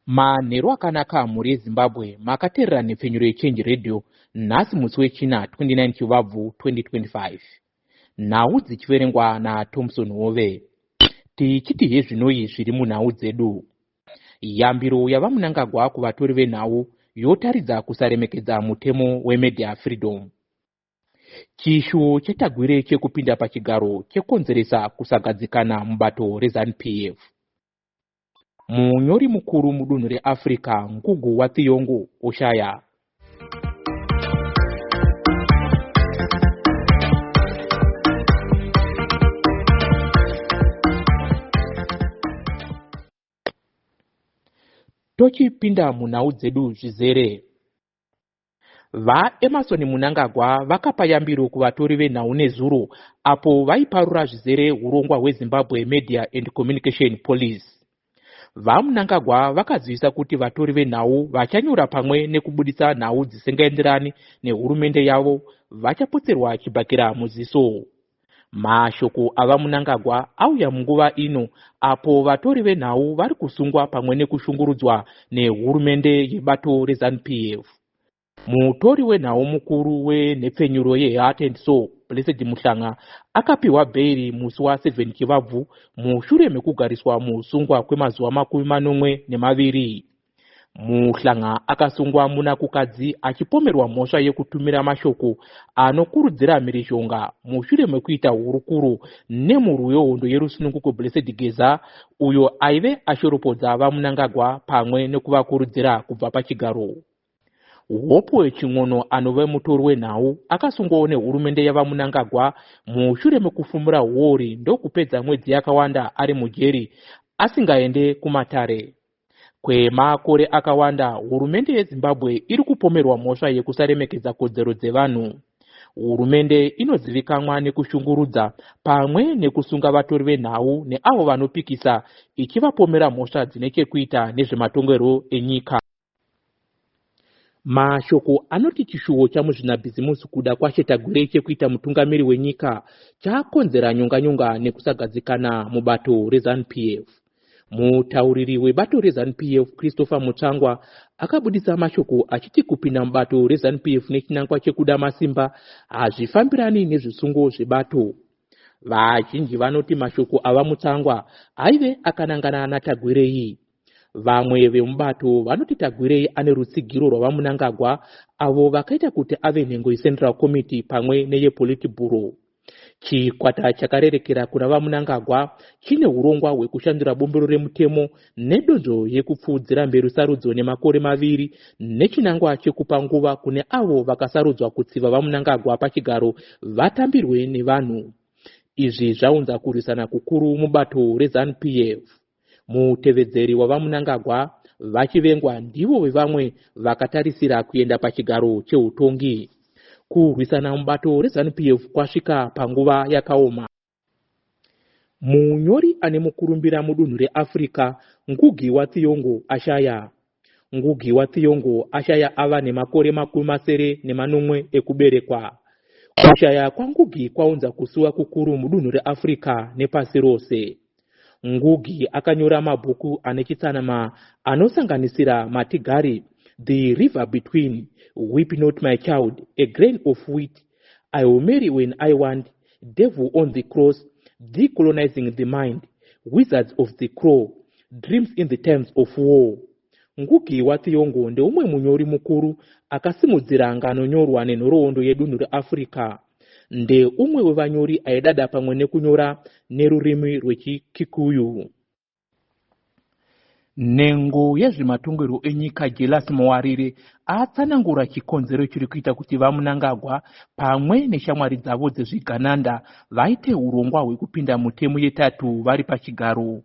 Manheru akanaka muri Zimbabwe makateerera nepfenyuro yeChange Radio nhasi musi wechina 29 Chivabvu 2025. Nhau dzichiverengwa naThompson Hove. Tichiti hezvinoi zviri munhau dzedu. Yambiro yava munangagwa kuvatori venhau yotaridza kusaremekedza mutemo wemedia freedom. Chishuwo chetagwirei chekupinda pachigaro chekonzeresa kusagadzikana mubato reZanu-PF. Munyori mukuru mudunhu reAfrica Ngugu waThiongo oshaya. Tochipinda munhau dzedu zvizere. VaEmerson Mnangagwa vakapa yambiro kuvatori venhau nezuro apo vaiparura zvizere urongwa hweZimbabwe Media and Communication Police. VaMnangagwa vakazivisa kuti vatori venhau vachanyora pamwe nekubudisa nhau dzisingaenderani nehurumende yavo vachapotserwa chibhakira muziso. Mashoko avaMnangagwa auya munguva ino apo vatori venhau vari kusungwa pamwe nekushungurudzwa nehurumende yebato reZanu-PF. Mutori wenhau mukuru wenhepfenyuro yeHeart and Soul Blessed Muhlanga akapiwa bheiri musi wa7 Chivabvu mushure mekugariswa musungwa kwemazuva 42. Muhlanga akasungwa muna kukadzi achipomerwa mhosva yekutumira mashoko anokurudzira mhirizhonga mushure mekuita hurukuro nemurwi wehondo yerusununguko Blessed Geza uyo aive ashoropodza vaMnangagwa pamwe nekuvakurudzira kubva pachigaro. Hopo yeching'ono anove mutori wenhau akasungwawo nehurumende yavaMnangagwa mushure mekufumura huori ndokupedza mwedzi yakawanda ari mujeri asingaende kumatare. Kwemakore akawanda hurumende yeZimbabwe iri kupomerwa mhosva yekusaremekedza kodzero dzevanhu. Hurumende inozivikanwa nekushungurudza pamwe nekusunga vatori venhau neavo vanopikisa ichivapomera mhosva dzine chekuita nezvematongerwo enyika. Mashoko anoti chishuwo chamuzvinabhizimusi kuda kwachetagwirei chekuita mutungamiri wenyika chakonzera nyonganyonga nekusagadzikana mubato reZanu-PF. Mutauriri webato reZanu-PF Christopher Mutsvangwa akabudisa mashoko achiti kupinda mubato reZanu-PF nechinangwa chekuda masimba hazvifambirani nezvisungo zvebato. Vazhinji vanoti mashoko ava Mutsvangwa aive akanangana naTagwirei. Vamwe vemubato vanoti Tagwirei ane rutsigiro rwavaMnangagwa avo vakaita kuti ave nhengo yeCentral Committee pamwe neyePolitburo. Chikwata chakarerekera kuna vaMnangagwa chine urongwa hwekushandura bombero remutemo nedonzvo yekupfuudzira mberi sarudzo nemakore 2 nechinangwa chekupa nguva kune avo vakasarudzwa kutsiva vaMnangagwa pachigaro vatambirwe nevanhu. Izvi zvaunza kurwisana kukuru mubato reZanu-PF. Mutevedzeri wavaMnangagwa vachivengwa ndivo vevamwe vakatarisira kuenda pachigaro cheutongi. Kurwisana mubato reZanu-PF kwasvika panguva yakaoma. Munyori ane mukurumbira mudunhu reAfrica Ngugi waThiongo ashaya. Ngugi waThiongo ashaya ava nemakore 80 ekuberekwa. Kushaya kwaNgugi kwaunza kusuwa kukuru mudunhu reAfrica nepasi rose. Ngugi akanyora mabhuku anechitsanama anosanganisira Matigari, The River Between, Weep Not My Child, A Grain of Wheat, I Will Marry When I Want, Devil on the Cross, Decolonizing the Mind, Wizards of the Crow, Dreams in the Times of War. Ngugi waThiongo ndeumwe munyori mukuru akasimudzira ngano nyorwa nenhoroondo yedunhu reAfrica. Ndeumwe wevanyori aidada pamwe nekunyora nerurimi rwechikikuyu. Nhengo yezvematongerwo enyika Jelas Muwarire atsanangura chikonzero chiri kuita kuti vaMnangagwa pamwe neshamwari dzavo dzezvigananda vaite urongwa hwekupinda mutemo yetatu vari pachigaro.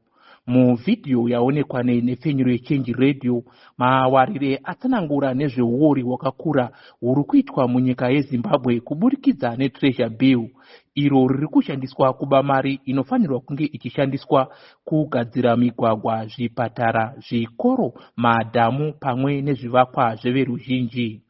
Muvhidhiyo yaonekwa nepfenyuro yeChange Radio, Mawarire atsanangura nezveuori hwakakura huri kuitwa munyika yeZimbabwe kuburikidza neTreasury bill iro riri kushandiswa kuba mari inofanirwa kunge ichishandiswa kugadzira migwagwa, zvipatara, zvikoro, madhamu pamwe nezvivakwa zveveruzhinji.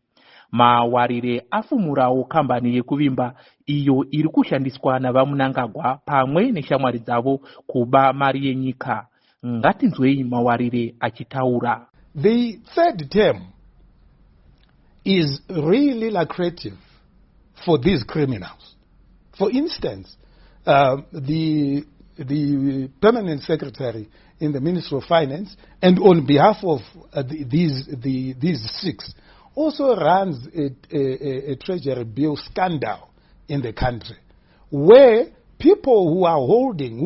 Mawarire afumurawo kambani yekuvimba iyo iri kushandiswa navaMnangagwa pamwe neshamwari dzavo kuba mari yenyika. Ngatinzwei Mawarire achitaura. The third term is really lucrative for these criminals. For instance, the permanent secretary in the Ministry of Finance, and on behalf of these six, also runs a treasury bill scandal in the country, where people who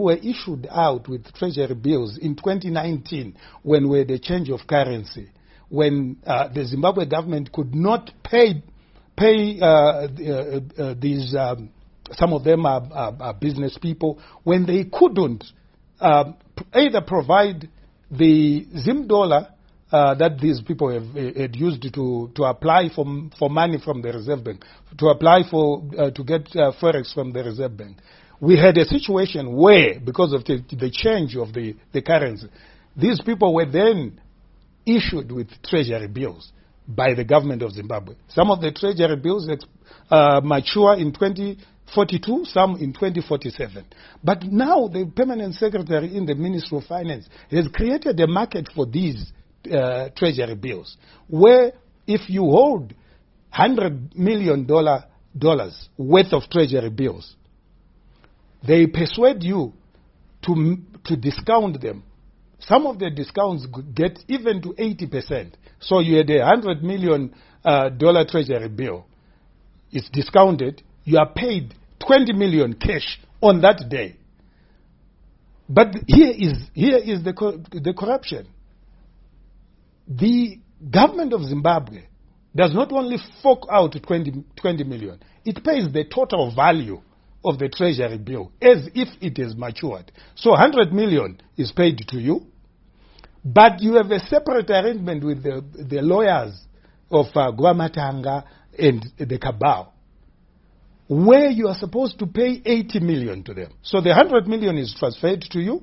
were issued out with treasury bills in 2019, when we had a change of currency, when the Zimbabwe government could not pay these, some of them are business people, when they couldn't either provide the Zim dollar that these people had used to apply for money from the Reserve Bank, to apply to get forex from the Reserve Bank. We had a situation where, because of the change of the currency, these people were then issued with treasury bills by the government of Zimbabwe. Some of the treasury bills mature in 2042, some in 2047. But now the permanent secretary in the Ministry of Finance has created a market for these treasury bills, where if you hold $100 million worth of treasury bills, they persuade you to discount them. Some of the discounts get even to 80%. So you had a $100 million treasury bill. It's discounted. You are paid 20 million cash on that day. But here is the corruption. The government of Zimbabwe does not only fork out 20 million. It pays the total value of the treasury bill as if it is matured. So 100 million is paid to you, but you have a separate arrangement with the lawyers of Guamatanga and the cabal, where you are supposed to pay 80 million to them. So the 100 million is transferred to you,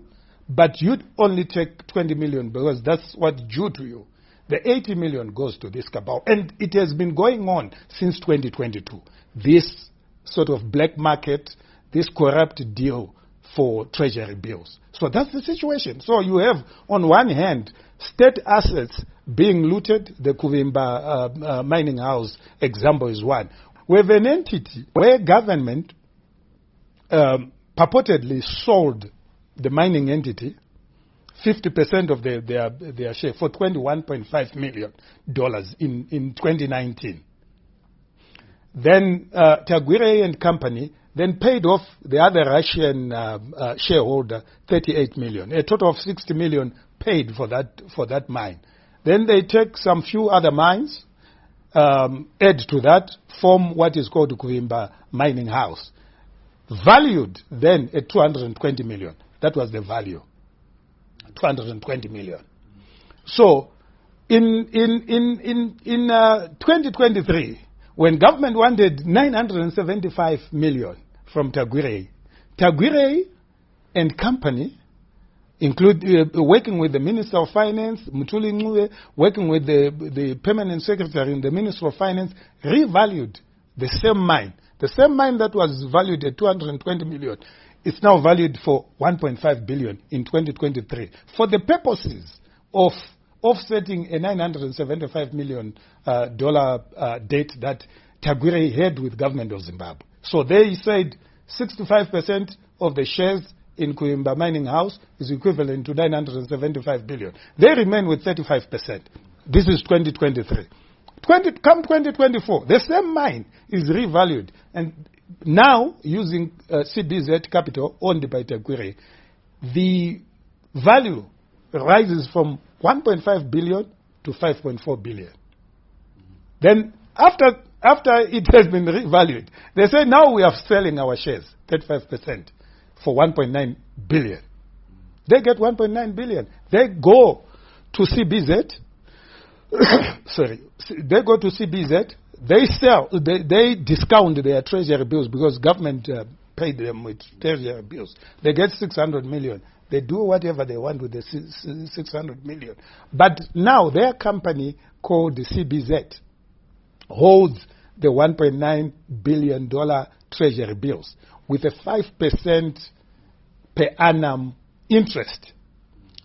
but you only take 20 million because that's what's due to you. The 80 million goes to this cabal, and it has been going on since 2022. This sort of black market, this corrupt deal for treasury bills. So that's the situation. So you have, on one hand, state assets being looted. The Kuvimba mining house example is one. We have an entity where government purportedly sold the mining entity 50% of their share for $21.5 million in 2019. Then VaTagwirei and company then paid off the other Russian shareholder 38 million, a total of 60 million paid for that mine. Then they take some few other mines, add to that, form what is called the Kuvimba mining house, valued then at 220 million. That was the value, 220 million. So in 2023, when government wanted 975 million from VaTagwirei and company, working with the Minister of Finance, Mutuli Ngube, working with the permanent secretary in the Ministry of Finance, revalued the same mine. The same mine that was valued at 220 million is now valued for 1.5 billion in 2023 for the purposes of offsetting a $975 million debt that VaTagwirei had with government of Zimbabwe. So they said 65% of the shares in Kuvimba Mining House is equivalent to 975 billion. They remain with 35%. This is 2023. Come 2024, the same mine is revalued, and now using CBZ capital owned by VaTagwirei, the value rises from 1.5 billion to 5.4 billion. Then after it has been revalued, they say now we are selling our shares 35% for 1.9 billion. They get 1.9 billion. They go to CBZ. Sorry, they go to CBZ. They sell. They discount their treasury bills because government paid them with treasury bills. They get 600 million. They do whatever they want with the 600 million. But now their company called the CBZ holds the $1.9 billion treasury bills with a 5% per annum interest.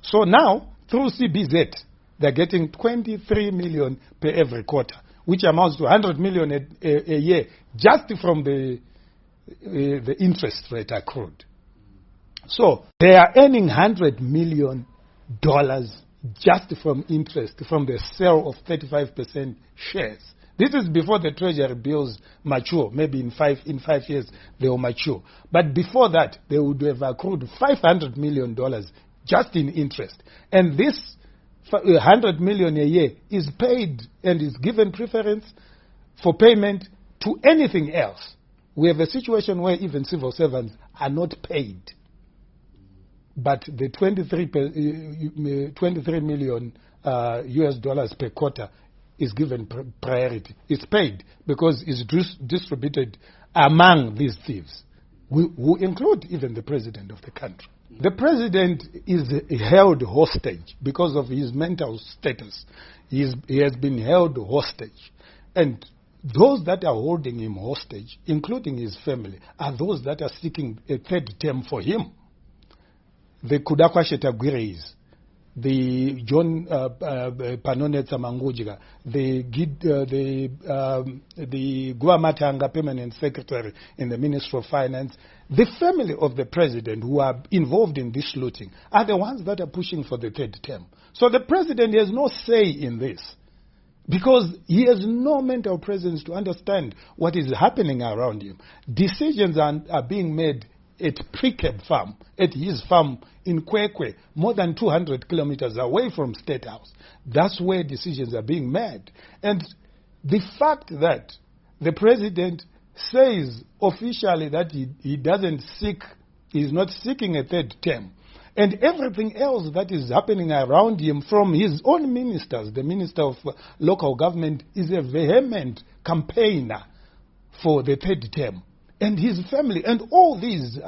So now, through CBZ, they're getting 23 million per every quarter, which amounts to 100 million a year just from the interest rate accrued. So they are earning $100 million just from interest from the sale of 35% shares. This is before the Treasury bills mature. Maybe in 5 years they will mature. But before that, they would have accrued $500 million just in interest. And this $100 million a year is paid and is given preference for payment to anything else. We have a situation where even civil servants are not paid. But the 23 million US dollars per quarter is given priority. It's paid because it's distributed among these thieves, who include even the president of the country. The president is held hostage because of his mental status. He has been held hostage. And those that are holding him hostage, including his family, are those that are seeking a third term for him. The VaTagwirei, the John Panonetsa Mangujiga, the Guamatanga permanent secretary in the Ministry of Finance, the family of the president who are involved in this looting are the ones that are pushing for the third term. So the president has no say in this because he has no mental presence to understand what is happening around him. Decisions are being made at Precab Farm, at his farm in Kwekwe, more than 200 kilometers away from State House. That's where decisions are being made. And the fact that the president says officially that he's not seeking a third term, and everything else that is happening around him from his own ministers, the Minister of Local Government is a vehement campaigner for the third term. And his family and all these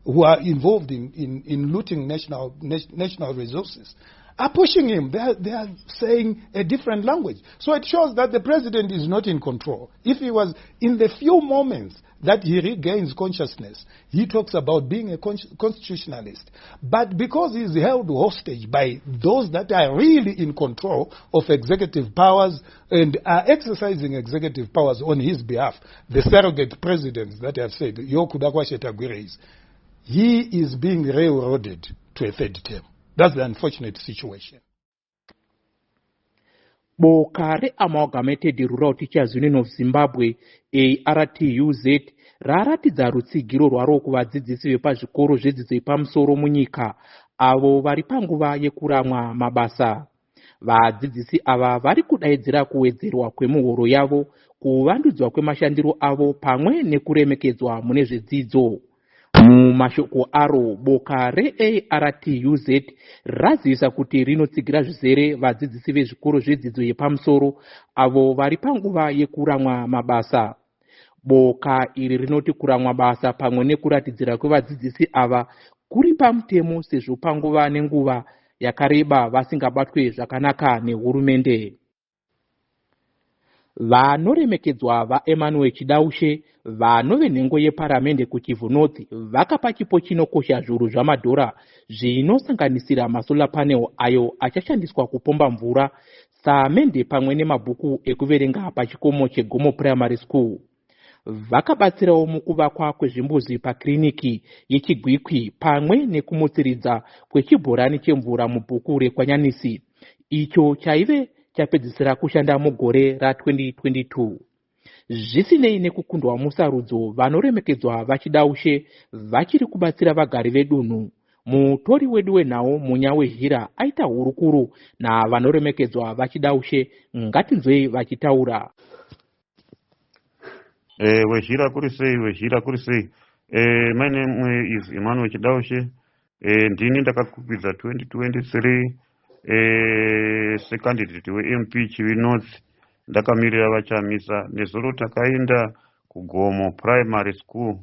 who are involved in looting national resources are pushing him. They are saying a different language. So it shows that the president is not in control. If he was in the few moments that he regains consciousness, he talks about being a constitutionalist. But because he's held hostage by those that are really in control of executive powers and are exercising executive powers on his behalf, the surrogate presidents that have said, VaTagwirei, he is being railroaded to a third term. That's the unfortunate situation. Boka re-amalgamated Rural Teachers Union of Zimbabwe, ARTUZ, raratidza rutsigiro rwaro kuvadzidzisi vepazvikoro zvedzidzo yepamusoro munyika avo vari panguva yekuramwa mabasa. Vadzidzisi ava vari kudaidzira kuwedzerwa kwemuhoro yavo, kuvandudzwa kwemashandiro avo pamwe nekuremekedzwa mune zvedzidzo. Mumashoko aro, boka re-ARTUZ razivisa kuti rinotsigira zvizere vadzidzisi vezvikoro zvedzidzo yepamusoro avo vari panguva yekuramwa mabasa. Boka iri rinoti kuramwa basa pamwe nekuratidzira kwevadzidzisi ava kuri pamutemo sezvo panguva nenguva yakareba vasingabatwe zvakanaka nehurumende. Vanoremekedzwa vaEmmanuel Chidaushe, vanove nhengo yeparamende kuKivu North, vakapa chipo chinokosha zviuru zvamadhora zvinosanganisira masolar panel ayo achashandiswa kupomba mvura, samende pamwe nemabhuku ekuverenga pachikomo cheGomo Primary School. Vakabatsirawo mukuvakwa kwezvimbuzi pakiriniki yeChigwikwi pamwe nekumutsiridza kwechibhorani chemvura mubhuku reKwanyanisi, icho chaive chapedzisira kushanda mugore ra2022. Zvisinei nekukundwa musarudzo, vanoremekedzwa vaChidaushe vachiri kubatsira vagari vedunhu. Mutori wedu wenhau Munya weHira aita hurukuru navanoremekedzwa vaChidaushe. Ngatinzwei vachitaura. Wehira kuri sei. My name is Emmanuel Chidaushe. Ndini ndakakupidza 2023 secondidate weMP Chiwi North. Ndakamirira vaChamisa. Nezuro takaenda kuGomo Primary School.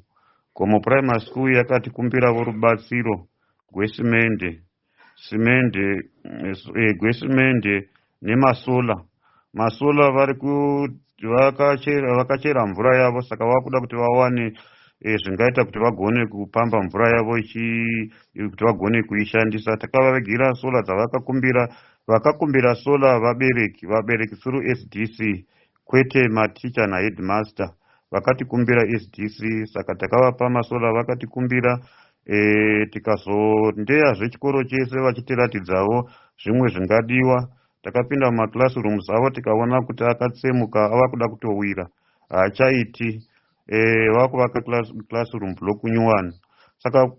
Gomo Primary School yakatikumbirawo rubatsiro gwesimende nemasola. Masola vakachera mvura yavo, saka vakuda kuti vawane zvingaita kuti vagone kupamba mvura yavo kuti vagone kuishandisa. Takavavigira sola dzavakakumbira Vakakumbira sola vabereki suru SDC kwete maticha na headmaster. Vakatikumbira SDC saka takavapa masola vakatikumbira. Tikazondeya zvechikoro chese vachitiratidzawo zvimwe zvingadiwa. Takapinda mumaclassrooms avo tikaona kuti akatsemuka ava kuda kutowira, haachaiti. Vakuvaka classroom block nyuwani. Saka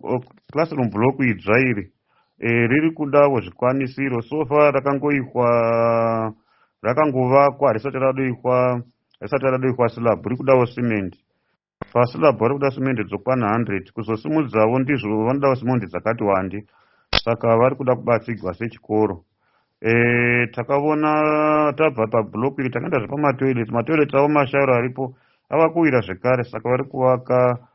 classroom block idzva iri riri kudawo zvikwanisiro. Sofa rakangovakwa risati radoikwa slab, riri kudawo cement. Paslab vari kuda simende dzokwana 100, kuzosimudzawo ndizvo vanodawo simende dzakati wande, saka vari kuda kubatsigwa sechikoro. Takaona tabva pablock iri takaenda zvepamatoilet avo mashauro aripo ava kuwira zvekare, saka vari kuvaka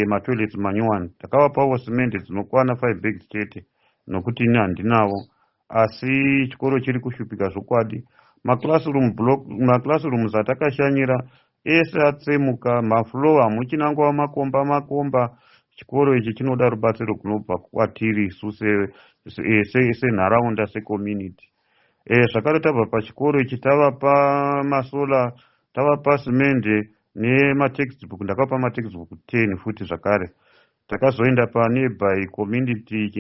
matoilet manyuwani. Takavapawo simende dzinokwana 5 bags chete nokuti ini handinawo, asi chikoro chiri kushupika zvokwadi. Maclassrooms atakashanyira ese atsemuka, mafloor hamuchinangova makomba. Chikoro ichi chinoda rubatsiro kunobva kwatiri isu senharaunda secommunity. Zvakare tabva pachikoro ichi tavapa masola, tavapa simende nematextbook. Ndakapa matextbook 10 futi zvakare. Takazoenda panearby community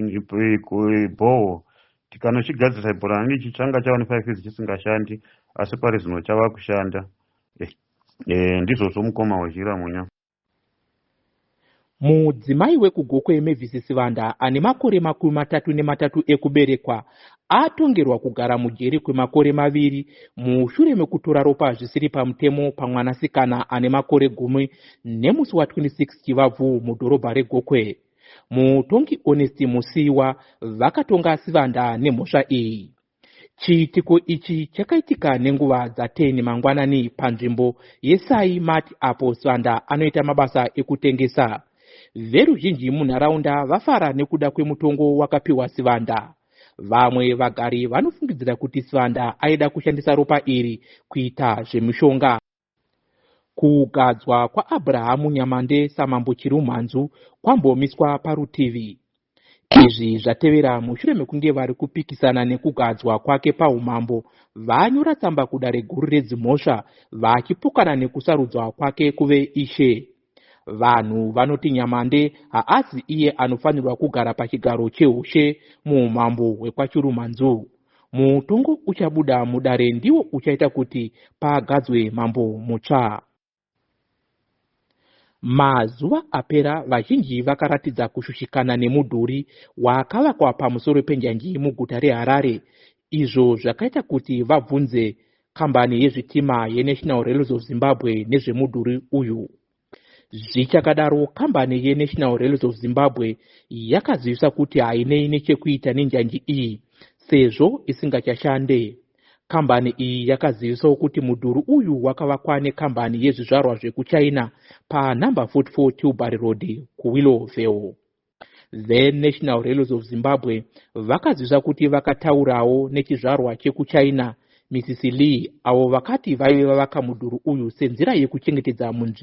boho tikanochigadzisa ibhorani ichi changa chava ne5 years chisingashandi, asi pari zvino chava kushanda. Ndizvo zvomukoma wezhira munya. Mudzimai wekugokwe Mavis Sivanda ane makore 33 ekuberekwa atongerwa kugara mujeri kwemakore 2 mushure mekutora ropa zvisiri pamutemo pamwanasikana ane makore 10 nemusi wa26 Chivabvu mudhorobha reGokwe. Mutongi Honest Musiwa vakatonga Sivanda nemhosva iyi. Chiitiko ichi chakaitika nenguva dza10 mangwanani panzvimbo yeSai Mart apo Sivanda anoita mabasa ekutengesa. Veruzhinji munharaunda vafara nekuda kwemutongo wakapiwa Sivanda. Vamwe vagari vanofungidzira kuti Sivanda aida kushandisa ropa iri kuita zvemishonga. Kugadzwa kwaAbrahamu Nyamande samambo Chirumhanzu kwambomiswa parutivi. Izvi zvatevera mushure mekunge vari kupikisana nekugadzwa kwake paumambo vanyora tsamba kudare guru redzimhosva vachipokana nekusarudzwa kwake kuve ishe. Vanhu vanoti Nyamande haazi iye anofanirwa kugara pachigaro cheushe muumambo hwekwachirumhanzu. Mutongo uchabuda mudare ndiwo uchaita kuti pagadzwe mambo mutsva. Mazuva apera vazhinji vakaratidza kushushikana nemudhuri wakavakwa pamusoro penjanji muguta reHarare. Izvo zvakaita kuti vabvunze kambani yezvitima yeNational Railways of Zimbabwe nezvemudhuri uyu. Zvichakadaro, kambani yeNational Railways of Zimbabwe yakazivisa kuti hainei nechekuita nenjanji iyi sezvo isingachashande. Kambani iyi yakazivisawo kuti mudhuri uyu wakavakwa nekambani yezvizvarwa zvekuChina panumber 44 Tilbury Road kuWillowville. VeNational Railways of Zimbabwe vakazivisa kuti vakataurawo nechizvarwa chekuChina Mrs. Lee avo vakati vaive vavaka mudhuri uyu senzira yekuchengetedza munzvimbo